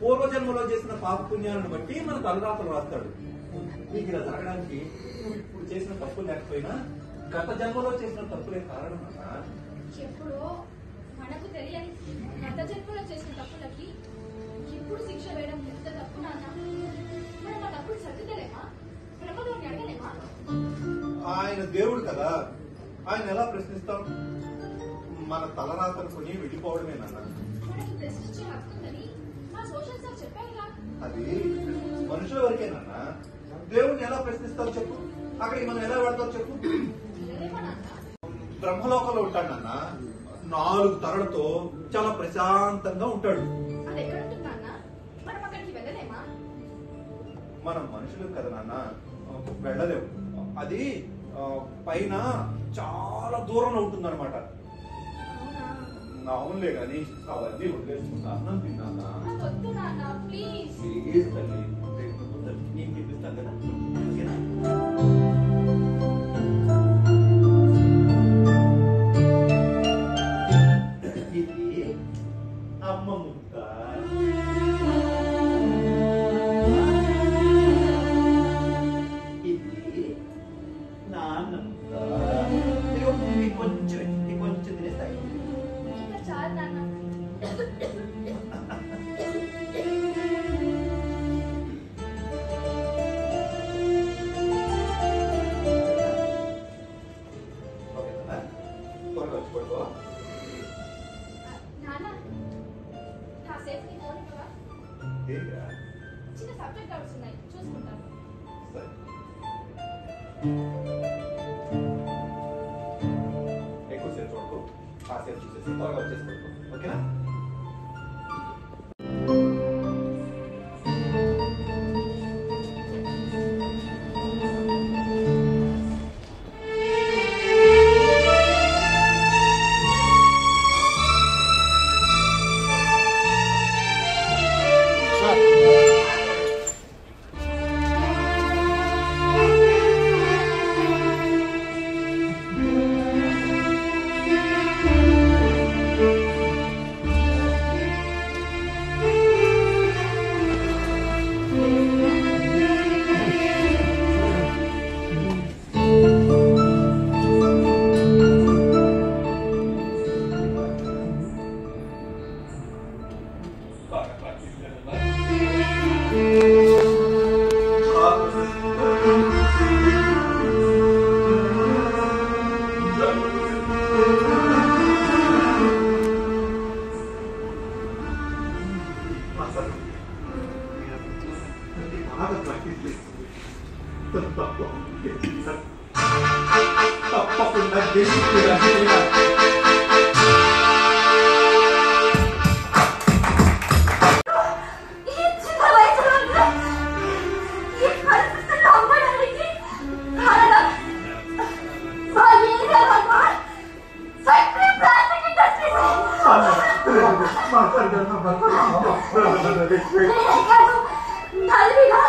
పూర్వజన్మలో చేసిన పాపపుణ్యాలను బట్టి మన తలరాతలు రాస్తాడు. నీకు ఇలా జరగడానికి నువ్వు ఇప్పుడు చేసిన తప్పు లేకపోయినా గత జన్మలో చేసిన తప్పులే కారణం అన్నా. ఎప్పుడో మనకు తెలియని గత జన్మలో చేసిన తప్పులకి ఇప్పుడు శిక్ష వేయడం ఎంత తప్పు నాన్న? మనం ఆ తప్పులు సర్దితలేమా? బ్రహ్మదేవుని అడగలేమా? ఆయన దేవుడు కదా, ఆయన ఎలా ప్రశ్నిస్తాం? మన తలరాతను కొని వెళ్ళిపోవడమేనన్నా. మనకి ప్రశ్నించే హక్కు ఉందని మా సోషల్ సార్ చెప్పారుగా. అది మనుషుల వరకేనన్నా. దేవుడిని ఎలా ప్రశ్నిస్తావు చెప్పు? అక్కడికి మనం ఎలా వెళ్తావు చెప్పు? బ్రహ్మలోకంలో ఉంటాడన్నా. 4 తలలతో చాలా ప్రశాంతంగా ఉంటాడు. అది ఎక్కడ ఉంటుందన్నా? మనం అక్కడికి వెళ్ళలేమా? మనం మనుషులు కదా నాన్న, వెళ్ళలేము. అది పైన చాలా దూరంలో ఉంటుందన్నమాట. అవునులే కానీ అవన్నీ వదిలేసుకుంటా. అన్నం తిన్నానా? వద్దు నాన్న, ప్లీజ్. ప్లీజ్ తల్లి, నేను తినిపిస్తాను కదా, ఓకేనా? ఇది అమ్మ ముక్క. ఇది నాన్న ముక్క. కొంచెం తినేస్తాయి. ఇంకా చాలు నాన్న. చిన్న సబ్జెక్ట్ డౌట్స్ ఉన్నాయి, చూసుకుంటాను. ఎక్కువసేపు చూడకు, కాసేపు చూసేసి త్వరగా వచ్చేసి పడుకో, ఓకేనా? తప్పకుండా నలివిగా